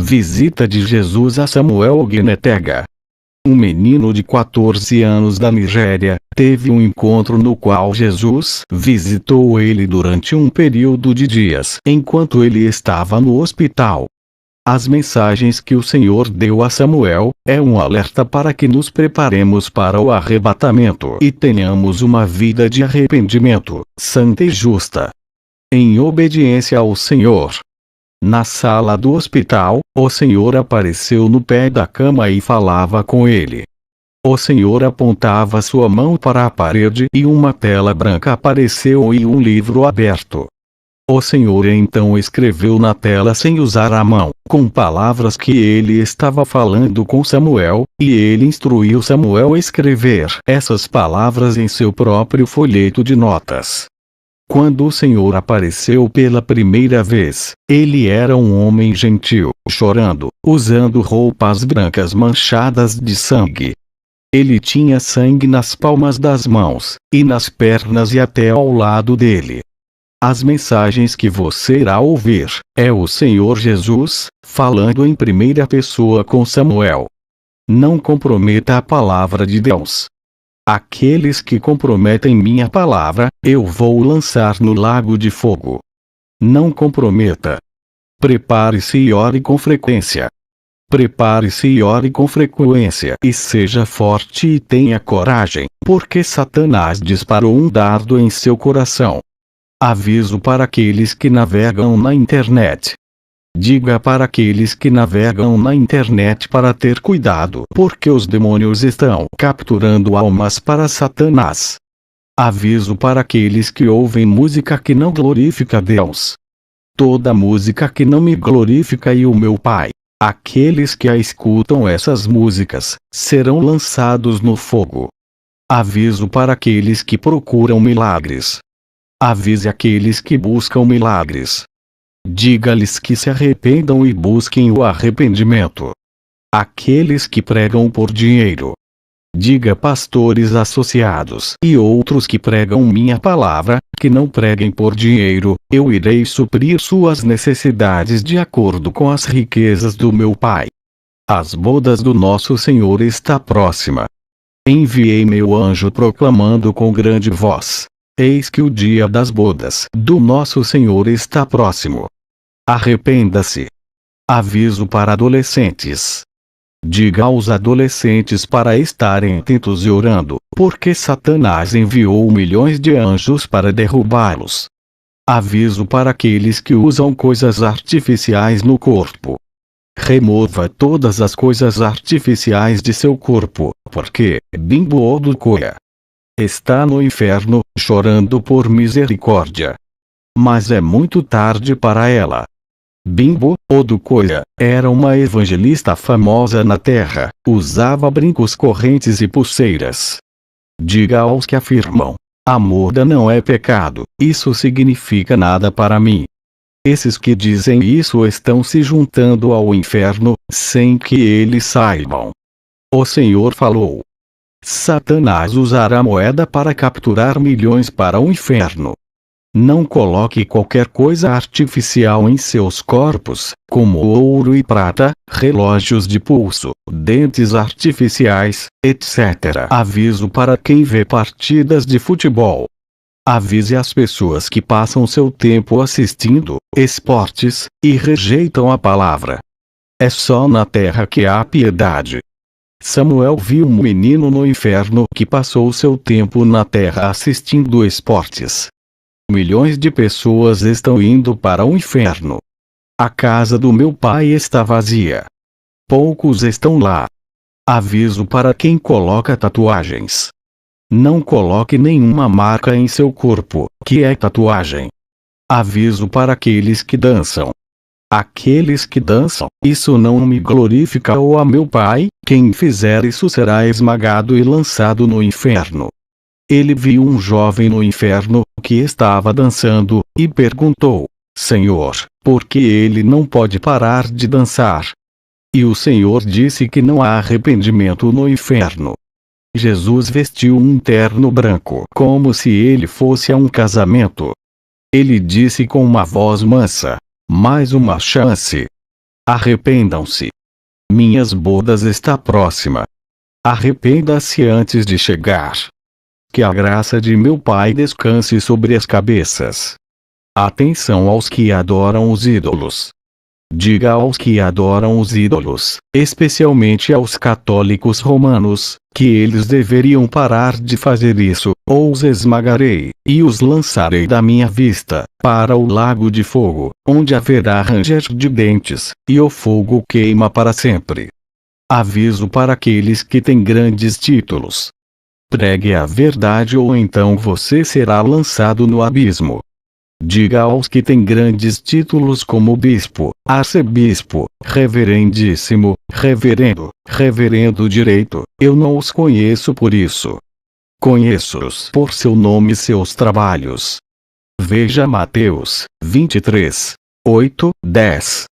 Visita de Jesus a Samuel Gnetega. Um menino de 14 anos da Nigéria teve um encontro no qual Jesus visitou ele durante um período de dias enquanto ele estava no hospital. As mensagens que o Senhor deu a Samuel é um alerta para que nos preparemos para o arrebatamento e tenhamos uma vida de arrependimento, santa e justa, em obediência ao Senhor. Na sala do hospital, o Senhor apareceu no pé da cama e falava com ele. O Senhor apontava sua mão para a parede e uma tela branca apareceu e um livro aberto. O Senhor então escreveu na tela sem usar a mão, com palavras que ele estava falando com Samuel, e ele instruiu Samuel a escrever essas palavras em seu próprio folheto de notas. Quando o Senhor apareceu pela primeira vez, ele era um homem gentil, chorando, usando roupas brancas manchadas de sangue. Ele tinha sangue nas palmas das mãos, e nas pernas e até ao lado dele. As mensagens que você irá ouvir é o Senhor Jesus falando em primeira pessoa com Samuel. Não comprometa a palavra de Deus. Aqueles que comprometem minha palavra, eu vou lançar no lago de fogo. Não comprometa. Prepare-se e ore com frequência. Prepare-se e ore com frequência e seja forte e tenha coragem, porque Satanás disparou um dardo em seu coração. Aviso para aqueles que navegam na internet. Diga para aqueles que navegam na internet para ter cuidado, porque os demônios estão capturando almas para Satanás. Aviso para aqueles que ouvem música que não glorifica a Deus. Toda música que não me glorifica e o meu Pai, aqueles que a escutam essas músicas, serão lançados no fogo. Aviso para aqueles que procuram milagres. Avise aqueles que buscam milagres. Diga-lhes que se arrependam e busquem o arrependimento. Aqueles que pregam por dinheiro. Diga pastores associados e outros que pregam minha palavra, que não preguem por dinheiro, eu irei suprir suas necessidades de acordo com as riquezas do meu Pai. As bodas do nosso Senhor está próxima. Enviei meu anjo proclamando com grande voz. Eis que o dia das bodas do nosso Senhor está próximo. Arrependa-se. Aviso para adolescentes. Diga aos adolescentes para estarem atentos e orando, porque Satanás enviou milhões de anjos para derrubá-los. Aviso para aqueles que usam coisas artificiais no corpo. Remova todas as coisas artificiais de seu corpo, porque Bimbo Odukoya está no inferno, chorando por misericórdia. Mas é muito tarde para ela. Bimbo Odukoya era uma evangelista famosa na terra, usava brincos, correntes e pulseiras. Diga aos que afirmam: a moda não é pecado, isso significa nada para mim. Esses que dizem isso estão se juntando ao inferno, sem que eles saibam. O Senhor falou. Satanás usará a moeda para capturar milhões para o inferno. Não coloque qualquer coisa artificial em seus corpos, como ouro e prata, relógios de pulso, dentes artificiais, etc. Aviso para quem vê partidas de futebol. Avise as pessoas que passam seu tempo assistindo esportes e rejeitam a palavra. É só na terra que há piedade. Samuel viu um menino no inferno que passou seu tempo na terra assistindo esportes. Milhões de pessoas estão indo para o inferno. A casa do meu pai está vazia. Poucos estão lá. Aviso para quem coloca tatuagens. Não coloque nenhuma marca em seu corpo, que é tatuagem. Aviso para aqueles que dançam. Aqueles que dançam, isso não me glorifica ou a meu Pai, quem fizer isso será esmagado e lançado no inferno. Ele viu um jovem no inferno, que estava dançando, e perguntou: Senhor, por que ele não pode parar de dançar? E o Senhor disse que não há arrependimento no inferno. Jesus vestiu um terno branco como se ele fosse a um casamento. Ele disse com uma voz mansa: mais uma chance. Arrependam-se. Minhas bodas está próxima. Arrependa-se antes de chegar. Que a graça de meu Pai descanse sobre as cabeças. Atenção aos que adoram os ídolos. Diga aos que adoram os ídolos, especialmente aos católicos romanos, que eles deveriam parar de fazer isso, ou os esmagarei, e os lançarei da minha vista, para o lago de fogo, onde haverá ranger de dentes, e o fogo queima para sempre. Aviso para aqueles que têm grandes títulos. Pregue a verdade ou então você será lançado no abismo. Diga aos que têm grandes títulos como bispo, arcebispo, reverendíssimo, reverendo, reverendo direito, eu não os conheço por isso. Conheço-os por seu nome e seus trabalhos. Veja Mateus 23, 8, 10.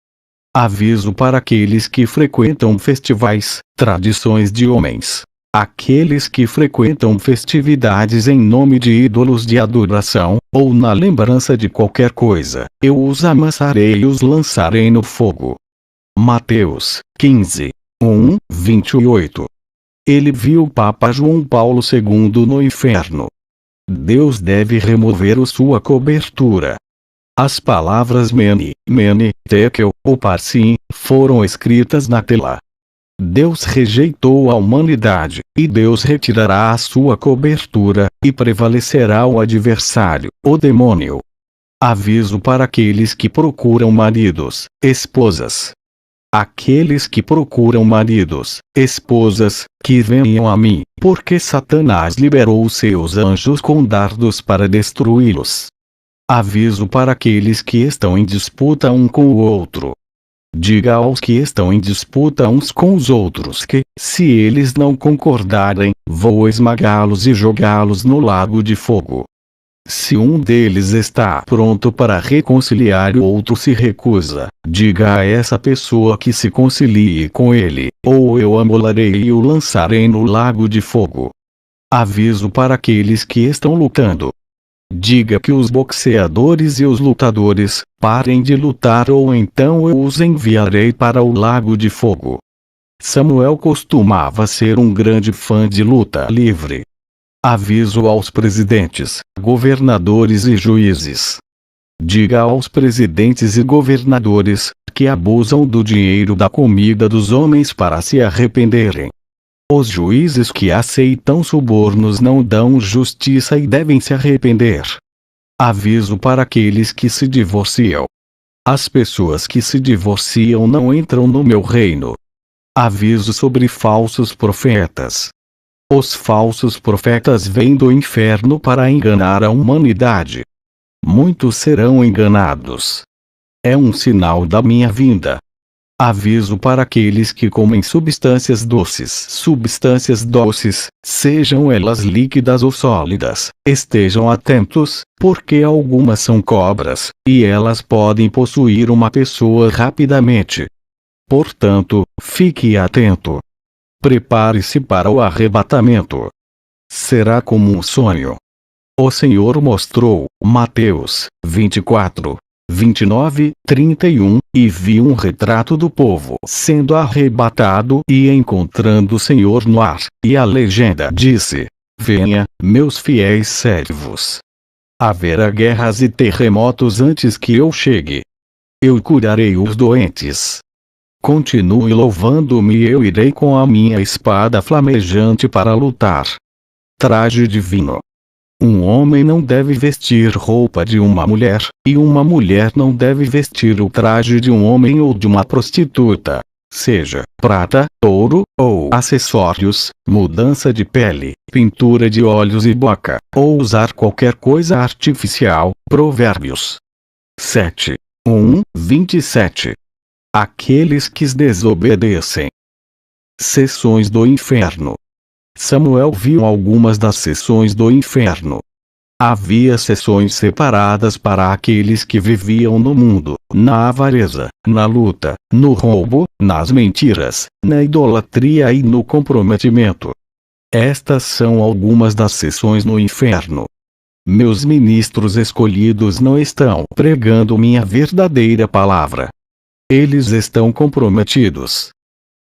Aviso para aqueles que frequentam festivais, tradições de homens. Aqueles que frequentam festividades em nome de ídolos de adoração, ou na lembrança de qualquer coisa, eu os amassarei e os lançarei no fogo. Mateus 15, 1, 28. Ele viu o Papa João Paulo II no inferno. Deus deve remover sua cobertura. As palavras Mene, Mene, Tekel, ou Parsim, foram escritas na tela. Deus rejeitou a humanidade, e Deus retirará a sua cobertura, e prevalecerá o adversário, o demônio. Aviso para aqueles que procuram maridos, esposas. Aqueles que procuram maridos, esposas, que venham a mim, porque Satanás liberou os seus anjos com dardos para destruí-los. Aviso para aqueles que estão em disputa um com o outro. Diga aos que estão em disputa uns com os outros que, se eles não concordarem, vou esmagá-los e jogá-los no lago de fogo. Se um deles está pronto para reconciliar e o outro se recusa, diga a essa pessoa que se concilie com ele, ou eu amolarei e o lançarei no lago de fogo. Aviso para aqueles que estão lutando. Diga que os boxeadores e os lutadores parem de lutar ou então eu os enviarei para o lago de fogo. Samuel costumava ser um grande fã de luta livre. Aviso aos presidentes, governadores e juízes. Diga aos presidentes e governadores que abusam do dinheiro da comida dos homens para se arrependerem. Os juízes que aceitam subornos não dão justiça e devem se arrepender. Aviso para aqueles que se divorciam. As pessoas que se divorciam não entram no meu reino. Aviso sobre falsos profetas. Os falsos profetas vêm do inferno para enganar a humanidade. Muitos serão enganados. É um sinal da minha vinda. Aviso para aqueles que comem substâncias doces, sejam elas líquidas ou sólidas, estejam atentos, porque algumas são cobras, e elas podem possuir uma pessoa rapidamente. Portanto, fique atento. Prepare-se para o arrebatamento. Será como um sonho. O Senhor mostrou, Mateus 24, 29, 31, e vi um retrato do povo sendo arrebatado e encontrando o Senhor no ar, e a legenda disse: venha, meus fiéis servos. Haverá guerras e terremotos antes que eu chegue. Eu curarei os doentes. Continue louvando-me e eu irei com a minha espada flamejante para lutar. Traje divino. Um homem não deve vestir roupa de uma mulher, e uma mulher não deve vestir o traje de um homem ou de uma prostituta. Seja prata, ouro, ou acessórios, mudança de pele, pintura de olhos e boca, ou usar qualquer coisa artificial. Provérbios 7, 1, 27. Aqueles que desobedecem. Sessões do inferno. Samuel viu algumas das sessões do inferno. Havia sessões separadas para aqueles que viviam no mundo, na avareza, na luta, no roubo, nas mentiras, na idolatria e no comprometimento. Estas são algumas das sessões no inferno. Meus ministros escolhidos não estão pregando minha verdadeira palavra. Eles estão comprometidos.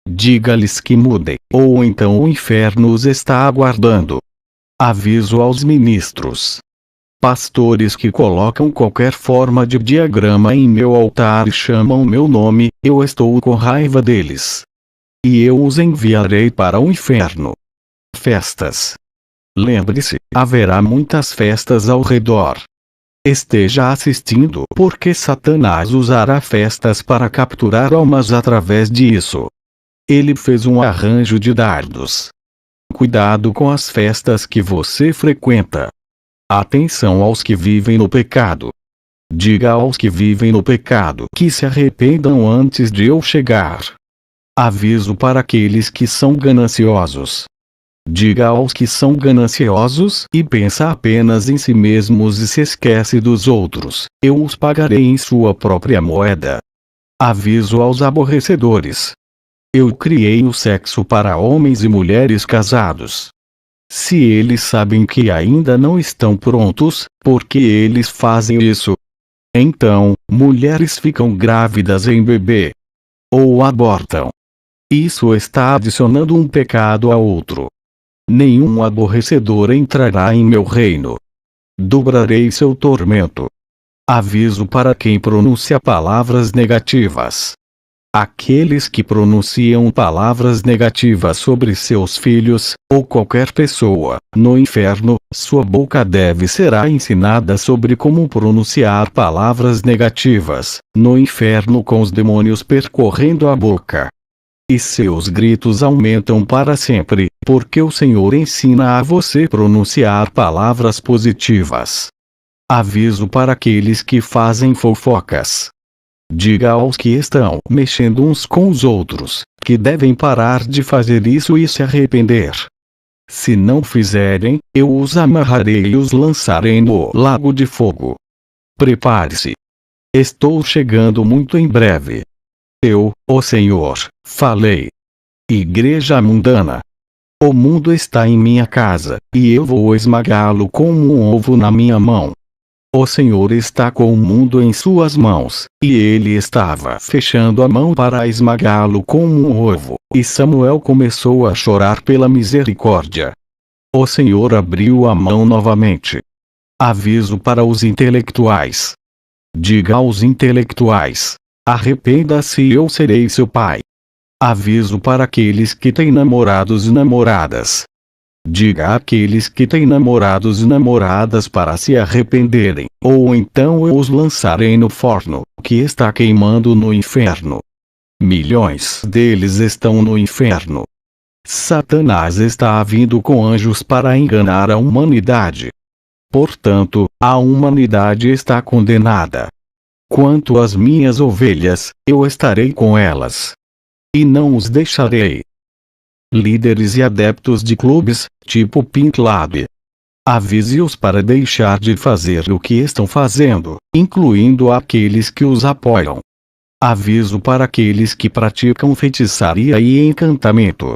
Diga-lhes que mudem, ou então o inferno os está aguardando. Aviso aos ministros. Pastores que colocam qualquer forma de diagrama em meu altar e chamam meu nome, eu estou com raiva deles. E eu os enviarei para o inferno. Festas. Lembre-se, haverá muitas festas ao redor. Esteja assistindo, porque Satanás usará festas para capturar almas através disso. Ele fez um arranjo de dardos. Cuidado com as festas que você frequenta. Atenção aos que vivem no pecado. Diga aos que vivem no pecado que se arrependam antes de eu chegar. Aviso para aqueles que são gananciosos. Diga aos que são gananciosos e pensa apenas em si mesmos e se esquece dos outros, eu os pagarei em sua própria moeda. Aviso aos aborrecedores. Eu criei o sexo para homens e mulheres casados. Se eles sabem que ainda não estão prontos, por que eles fazem isso? Então, mulheres ficam grávidas em bebê. Ou abortam. Isso está adicionando um pecado a outro. Nenhum aborrecedor entrará em meu reino. Dobrarei seu tormento. Aviso para quem pronuncia palavras negativas. Aqueles que pronunciam palavras negativas sobre seus filhos, ou qualquer pessoa, no inferno, sua boca deve ser ensinada sobre como pronunciar palavras negativas, no inferno com os demônios percorrendo a boca. E seus gritos aumentam para sempre, porque o Senhor ensina a você pronunciar palavras positivas. Aviso para aqueles que fazem fofocas. Diga aos que estão mexendo uns com os outros, que devem parar de fazer isso e se arrepender. Se não fizerem, eu os amarrarei e os lançarei no lago de fogo. Prepare-se. Estou chegando muito em breve. Eu, o Senhor, falei. Igreja mundana. O mundo está em minha casa, e eu vou esmagá-lo como um ovo na minha mão. O Senhor está com o mundo em suas mãos, e ele estava fechando a mão para esmagá-lo como um ovo, e Samuel começou a chorar pela misericórdia. O Senhor abriu a mão novamente. Aviso para os intelectuais. Diga aos intelectuais: arrependa-se e eu serei seu pai. Aviso para aqueles que têm namorados e namoradas. Diga àqueles que têm namorados e namoradas para se arrependerem, ou então eu os lançarei no forno, que está queimando no inferno. Milhões deles estão no inferno. Satanás está vindo com anjos para enganar a humanidade. Portanto, a humanidade está condenada. Quanto às minhas ovelhas, eu estarei com elas. E não os deixarei. Líderes e adeptos de clubes, tipo Pink Lab. Avise-os para deixar de fazer o que estão fazendo, incluindo aqueles que os apoiam. Aviso para aqueles que praticam feitiçaria e encantamento.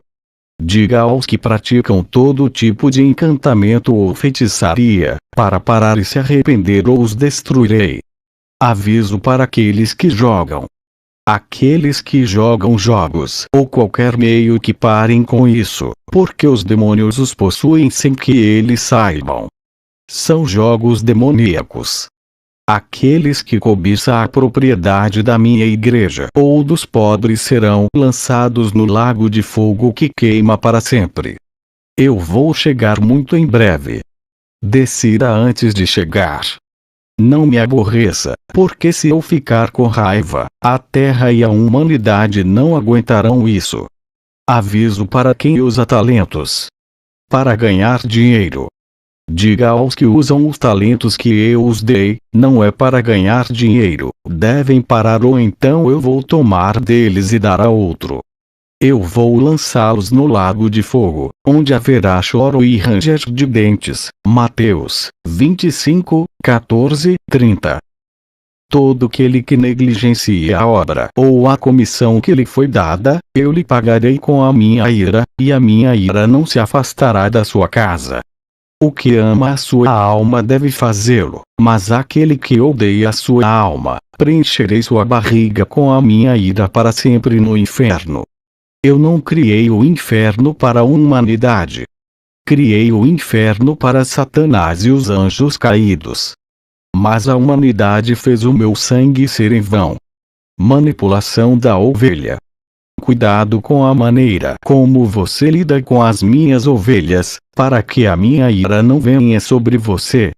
Diga aos que praticam todo tipo de encantamento ou feitiçaria, para parar e se arrepender ou os destruirei. Aviso para aqueles que jogam. Aqueles que jogam jogos ou qualquer meio que parem com isso, porque os demônios os possuem sem que eles saibam. São jogos demoníacos. Aqueles que cobiçam a propriedade da minha igreja ou dos pobres serão lançados no lago de fogo que queima para sempre. Eu vou chegar muito em breve. Decida antes de chegar. Não me aborreça, porque se eu ficar com raiva, a terra e a humanidade não aguentarão isso. Aviso para quem usa talentos. Para ganhar dinheiro. Diga aos que usam os talentos que eu os dei, não é para ganhar dinheiro, devem parar ou então eu vou tomar deles e dar a outro. Eu vou lançá-los no lago de fogo, onde haverá choro e ranger de dentes. Mateus 25, 14, 30. Todo aquele que negligencia a obra ou a comissão que lhe foi dada, eu lhe pagarei com a minha ira, e a minha ira não se afastará da sua casa. O que ama a sua alma deve fazê-lo, mas aquele que odeia a sua alma, preencherei sua barriga com a minha ira para sempre no inferno. Eu não criei o inferno para a humanidade. Criei o inferno para Satanás e os anjos caídos. Mas a humanidade fez o meu sangue ser em vão. Manipulação da ovelha. Cuidado com a maneira como você lida com as minhas ovelhas, para que a minha ira não venha sobre você.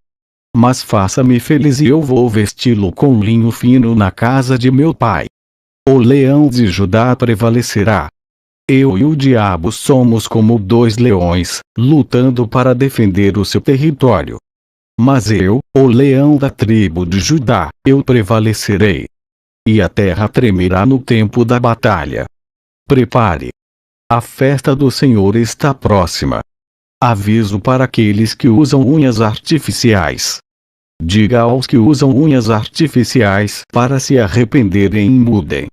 Mas faça-me feliz e eu vou vesti-lo com linho fino na casa de meu pai. O leão de Judá prevalecerá. Eu e o diabo somos como dois leões, lutando para defender o seu território. Mas eu, o leão da tribo de Judá, eu prevalecerei. E a terra tremerá no tempo da batalha. Prepare. A festa do Senhor está próxima. Aviso para aqueles que usam unhas artificiais. Diga aos que usam unhas artificiais para se arrependerem e mudem.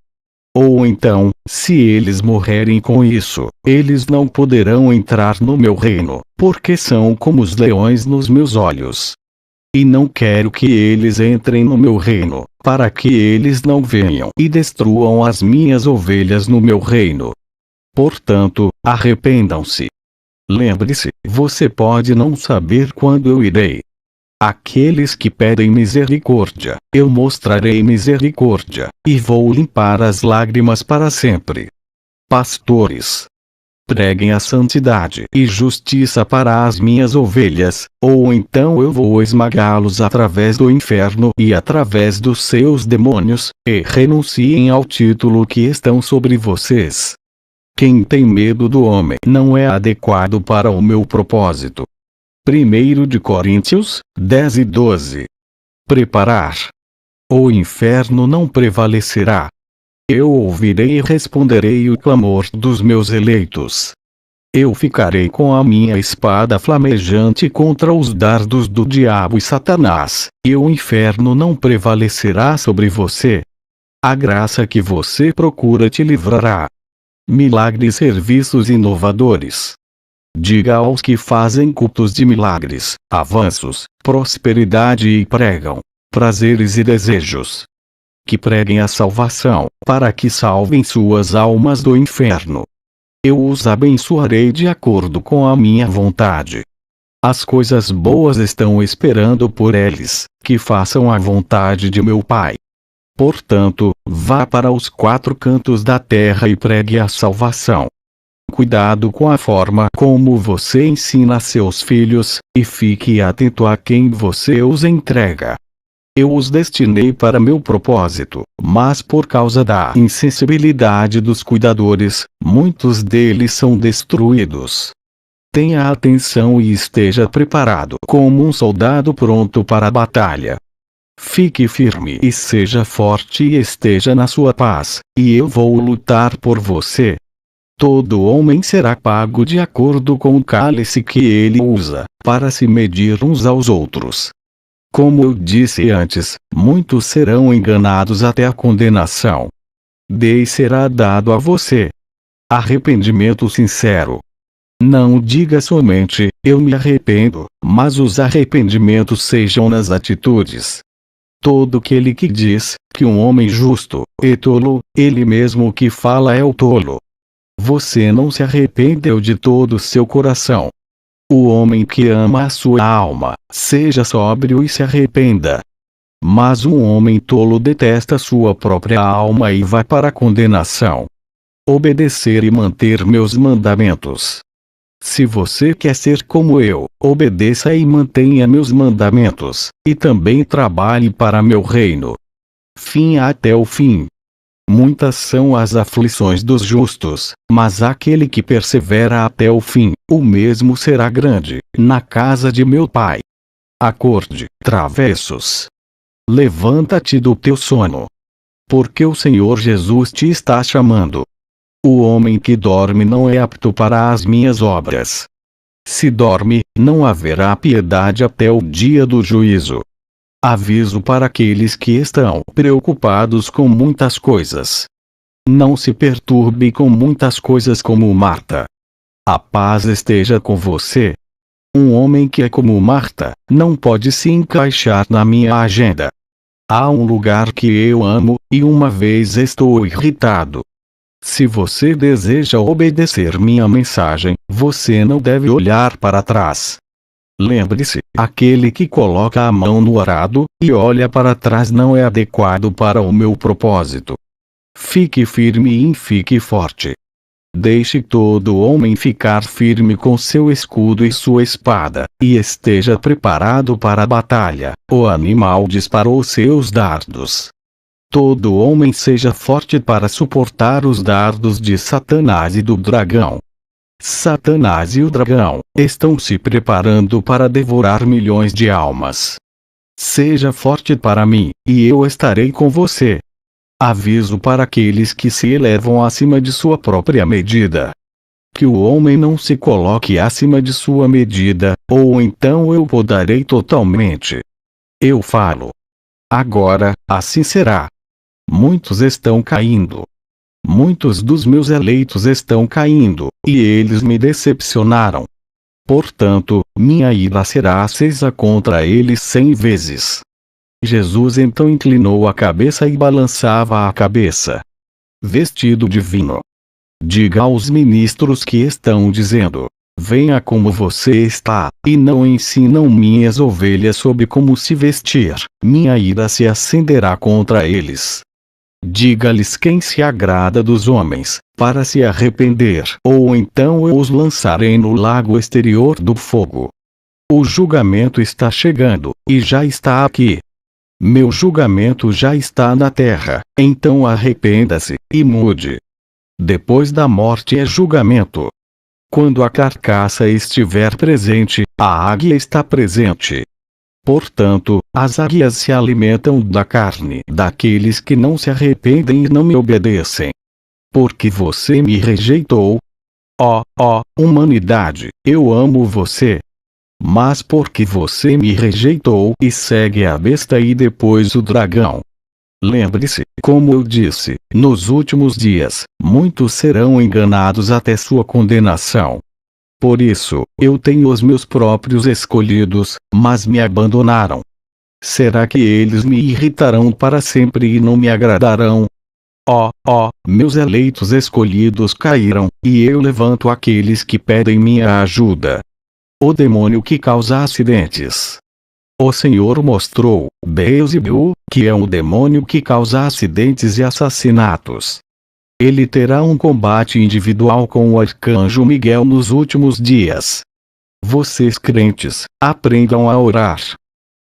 Ou então, se eles morrerem com isso, eles não poderão entrar no meu reino, porque são como os leões nos meus olhos. E não quero que eles entrem no meu reino, para que eles não venham e destruam as minhas ovelhas no meu reino. Portanto, arrependam-se. Lembre-se, você pode não saber quando eu irei. Aqueles que pedem misericórdia, eu mostrarei misericórdia, e vou limpar as lágrimas para sempre. Pastores, preguem a santidade e justiça para as minhas ovelhas, ou então eu vou esmagá-los através do inferno e através dos seus demônios, e renunciem ao título que estão sobre vocês. Quem tem medo do homem não é adequado para o meu propósito. 1 de Coríntios, 10 e 12. Preparar. O inferno não prevalecerá. Eu ouvirei e responderei o clamor dos meus eleitos. Eu ficarei com a minha espada flamejante contra os dardos do diabo e Satanás, e o inferno não prevalecerá sobre você. A graça que você procura te livrará. Milagres, serviços inovadores. Diga aos que fazem cultos de milagres, avanços, prosperidade e pregam prazeres e desejos. Que preguem a salvação, para que salvem suas almas do inferno. Eu os abençoarei de acordo com a minha vontade. As coisas boas estão esperando por eles, que façam a vontade de meu Pai. Portanto, vá para os 4 cantos da terra e pregue a salvação. Cuidado com a forma como você ensina seus filhos, e fique atento a quem você os entrega. Eu os destinei para meu propósito, mas por causa da insensibilidade dos cuidadores, muitos deles são destruídos. Tenha atenção e esteja preparado como um soldado pronto para a batalha. Fique firme e seja forte e esteja na sua paz, e eu vou lutar por você. Todo homem será pago de acordo com o cálice que ele usa, para se medir uns aos outros. Como eu disse antes, muitos serão enganados até a condenação. Será dado a você arrependimento sincero. Não diga somente, eu me arrependo, mas os arrependimentos sejam nas atitudes. Todo aquele que diz que um homem justo é tolo, ele mesmo que fala é o tolo. Você não se arrependeu de todo o seu coração. O homem que ama a sua alma, seja sóbrio e se arrependa. Mas um homem tolo detesta sua própria alma e vai para a condenação. Obedecer e manter meus mandamentos. Se você quer ser como eu, obedeça e mantenha meus mandamentos, e também trabalhe para meu reino. Fim até o fim. Muitas são as aflições dos justos, mas aquele que persevera até o fim, o mesmo será grande, na casa de meu Pai. Acorde, travessos. Levanta-te do teu sono. Porque o Senhor Jesus te está chamando. O homem que dorme não é apto para as minhas obras. Se dorme, não haverá piedade até o dia do juízo. Aviso para aqueles que estão preocupados com muitas coisas. Não se perturbe com muitas coisas como Marta. A paz esteja com você. Um homem que é como Marta, não pode se encaixar na minha agenda. Há um lugar que eu amo, e uma vez estou irritado. Se você deseja obedecer minha mensagem, você não deve olhar para trás. Lembre-se, aquele que coloca a mão no arado, e olha para trás não é adequado para o meu propósito. Fique firme e fique forte. Deixe todo homem ficar firme com seu escudo e sua espada, e esteja preparado para a batalha. O animal disparou seus dardos. Todo homem seja forte para suportar os dardos de Satanás e do dragão. Satanás e o dragão estão se preparando para devorar milhões de almas. Seja forte para mim, e eu estarei com você. Aviso para aqueles que se elevam acima de sua própria medida. Que o homem não se coloque acima de sua medida, ou então eu podarei totalmente. Eu falo. Agora, assim será. Muitos estão caindo. Muitos dos meus eleitos estão caindo, e eles me decepcionaram. Portanto, minha ira será acesa contra eles 100 vezes. Jesus então inclinou a cabeça e balançava a cabeça. Vestido de vinho. Diga aos ministros que estão dizendo: venha como você está, e não ensinam minhas ovelhas sobre como se vestir, minha ira se acenderá contra eles. Diga-lhes quem se agrada dos homens, para se arrepender, ou então eu os lançarei no lago exterior do fogo. O julgamento está chegando, e já está aqui. Meu julgamento já está na terra, então arrependa-se, e mude. Depois da morte é julgamento. Quando a carcaça estiver presente, a águia está presente. Portanto, as águias se alimentam da carne daqueles que não se arrependem e não me obedecem. Porque você me rejeitou. Ó, humanidade, eu amo você. Mas porque você me rejeitou e segue a besta e depois o dragão. Lembre-se, como eu disse, nos últimos dias, muitos serão enganados até sua condenação. Por isso, eu tenho os meus próprios escolhidos, mas me abandonaram. Será que eles me irritarão para sempre e não me agradarão? Meus eleitos escolhidos caíram, e eu levanto aqueles que pedem minha ajuda. O demônio que causa acidentes. O Senhor mostrou, Beelzebul, que é um demônio que causa acidentes e assassinatos. Ele terá um combate individual com o arcanjo Miguel nos últimos dias. Vocês crentes, aprendam a orar.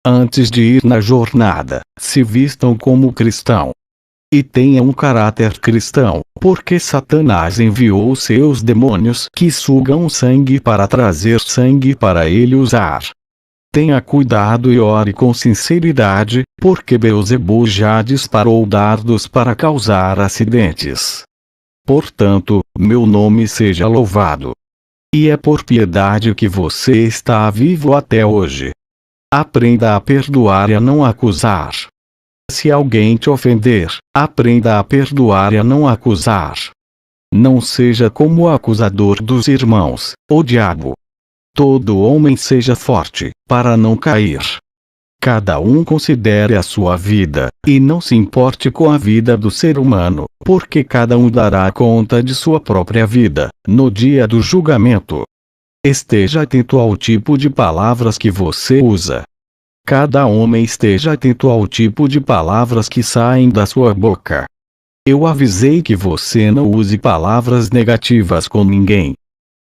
Antes de ir na jornada, se vistam como cristão. E tenham um caráter cristão, porque Satanás enviou seus demônios que sugam sangue para trazer sangue para ele usar. Tenha cuidado e ore com sinceridade, porque Beelzebul já disparou dardos para causar acidentes. Portanto, meu nome seja louvado. E é por piedade que você está vivo até hoje. Aprenda a perdoar e a não acusar. Se alguém te ofender, aprenda a perdoar e a não acusar. Não seja como o acusador dos irmãos, o diabo. Todo homem seja forte, para não cair. Cada um considere a sua vida, e não se importe com a vida do ser humano, porque cada um dará conta de sua própria vida, no dia do julgamento. Esteja atento ao tipo de palavras que você usa. Cada homem esteja atento ao tipo de palavras que saem da sua boca. Eu avisei que você não use palavras negativas com ninguém.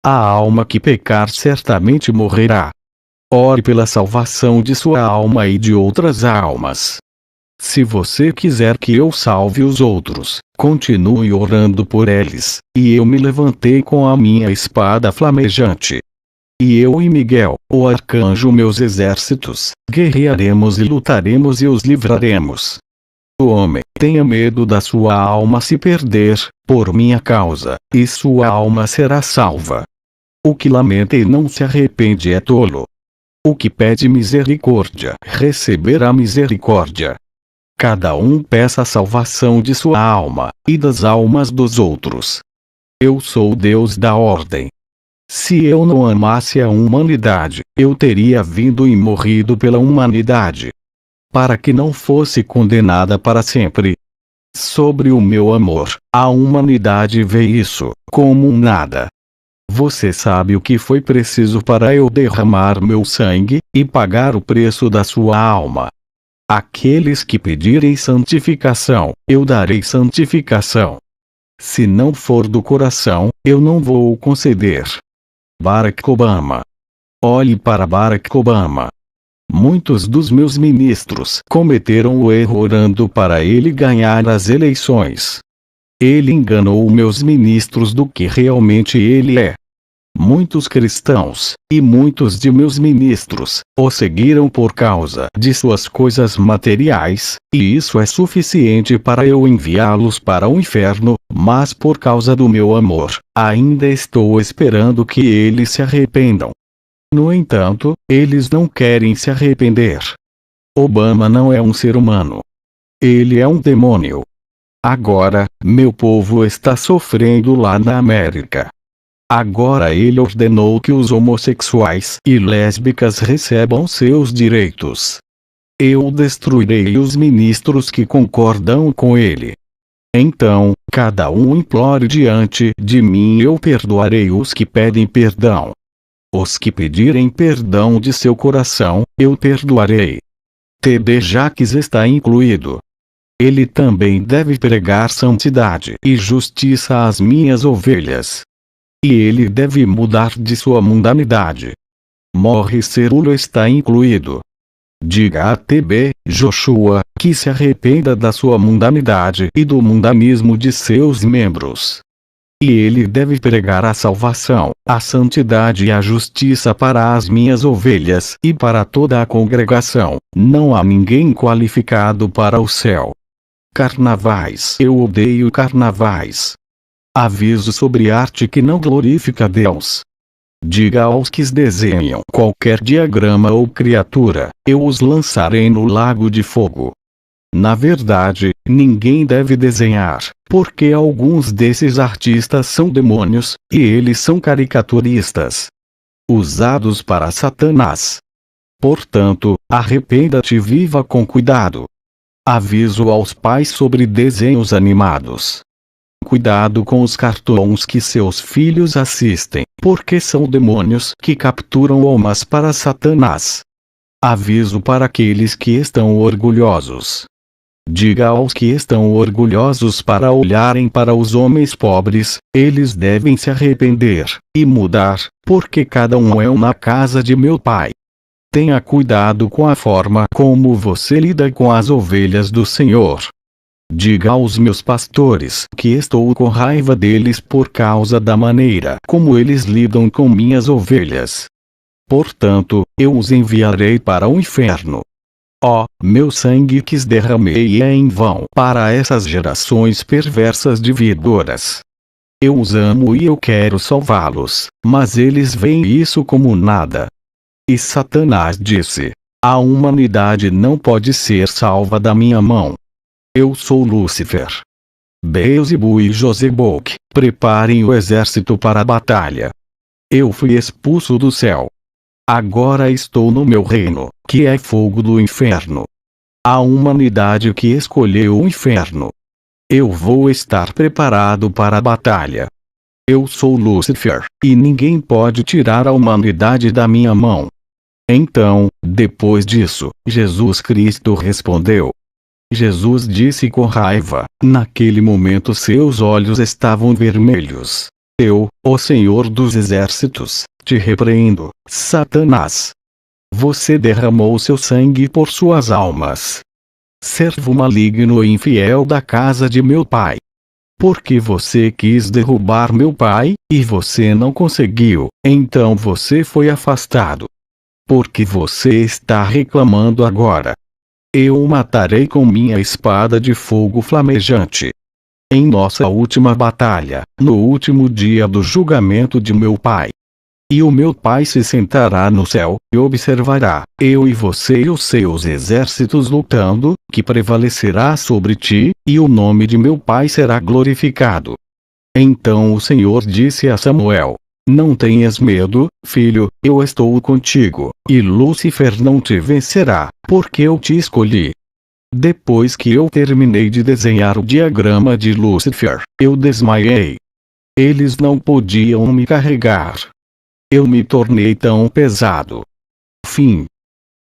A alma que pecar certamente morrerá. Ore pela salvação de sua alma e de outras almas. Se você quiser que eu salve os outros, continue orando por eles, e eu me levantei com a minha espada flamejante. E eu e Miguel, o arcanjo meus exércitos, guerrearemos e lutaremos e os livraremos. O homem tenha medo da sua alma se perder, por minha causa, e sua alma será salva. O que lamenta e não se arrepende é tolo. O que pede misericórdia, receberá misericórdia. Cada um peça a salvação de sua alma, e das almas dos outros. Eu sou o Deus da ordem. Se eu não amasse a humanidade, eu teria vindo e morrido pela humanidade, para que não fosse condenada para sempre. Sobre o meu amor, a humanidade vê isso como um nada. Você sabe o que foi preciso para eu derramar meu sangue e pagar o preço da sua alma. Aqueles que pedirem santificação, eu darei santificação. Se não for do coração, eu não vou conceder. Barack Obama. Olhe para Barack Obama. Muitos dos meus ministros cometeram o erro orando para ele ganhar as eleições. Ele enganou meus ministros do que realmente ele é. Muitos cristãos, e muitos de meus ministros, o seguiram por causa de suas coisas materiais, e isso é suficiente para eu enviá-los para o inferno, mas por causa do meu amor, ainda estou esperando que eles se arrependam. No entanto, eles não querem se arrepender. Obama não é um ser humano. Ele é um demônio. Agora, meu povo está sofrendo lá na América. Agora ele ordenou que os homossexuais e lésbicas recebam seus direitos. Eu destruirei os ministros que concordam com ele. Então, cada um implore diante de mim e eu perdoarei os que pedem perdão. Os que pedirem perdão de seu coração, eu perdoarei. T.D. Jakes está incluído. Ele também deve pregar santidade e justiça às minhas ovelhas. E ele deve mudar de sua mundanidade. Morris Cerullo está incluído. Diga a T.B. Joshua que se arrependa da sua mundanidade e do mundanismo de seus membros. E ele deve pregar a salvação, a santidade e a justiça para as minhas ovelhas e para toda a congregação. Não há ninguém qualificado para o céu. Carnavais. Eu odeio carnavais. Aviso sobre arte que não glorifica Deus. Diga aos que desenham qualquer diagrama ou criatura, eu os lançarei no lago de fogo. Na verdade, ninguém deve desenhar, porque alguns desses artistas são demônios, e eles são caricaturistas, usados para Satanás. Portanto, arrependa-te e viva com cuidado. Aviso aos pais sobre desenhos animados. Cuidado com os cartoons que seus filhos assistem, porque são demônios que capturam almas para Satanás. Aviso para aqueles que estão orgulhosos. Diga aos que estão orgulhosos para olharem para os homens pobres, eles devem se arrepender e mudar, porque cada um é na casa de meu pai. Tenha cuidado com a forma como você lida com as ovelhas do Senhor. Diga aos meus pastores que estou com raiva deles por causa da maneira como eles lidam com minhas ovelhas. Portanto, eu os enviarei para o inferno. Meu sangue que derramei é em vão para essas gerações perversas dividoras. Eu os amo e eu quero salvá-los, mas eles veem isso como nada. E Satanás disse: a humanidade não pode ser salva da minha mão. Eu sou Lúcifer. Beelzebul e Josebuk, preparem o exército para a batalha. Eu fui expulso do céu. Agora estou no meu reino, que é fogo do inferno. A humanidade que escolheu o inferno. Eu vou estar preparado para a batalha. Eu sou Lúcifer, e ninguém pode tirar a humanidade da minha mão. Então, depois disso, Jesus Cristo respondeu. Jesus disse com raiva, naquele momento seus olhos estavam vermelhos. Eu, o Senhor dos Exércitos, te repreendo, Satanás. Você derramou seu sangue por suas almas. Servo maligno e infiel da casa de meu pai. Porque você quis derrubar meu pai, e você não conseguiu, então você foi afastado. Porque você está reclamando agora. Eu o matarei com minha espada de fogo flamejante. Em nossa última batalha, no último dia do julgamento de meu pai. E o meu pai se sentará no céu, e observará, eu e você e os seus exércitos lutando, que prevalecerá sobre ti, e o nome de meu pai será glorificado. Então o Senhor disse a Samuel: Não tenhas medo, filho, eu estou contigo, e Lúcifer não te vencerá, porque eu te escolhi. Depois que eu terminei de desenhar o diagrama de Lúcifer, eu desmaiei. Eles não podiam me carregar. Eu me tornei tão pesado. Fim.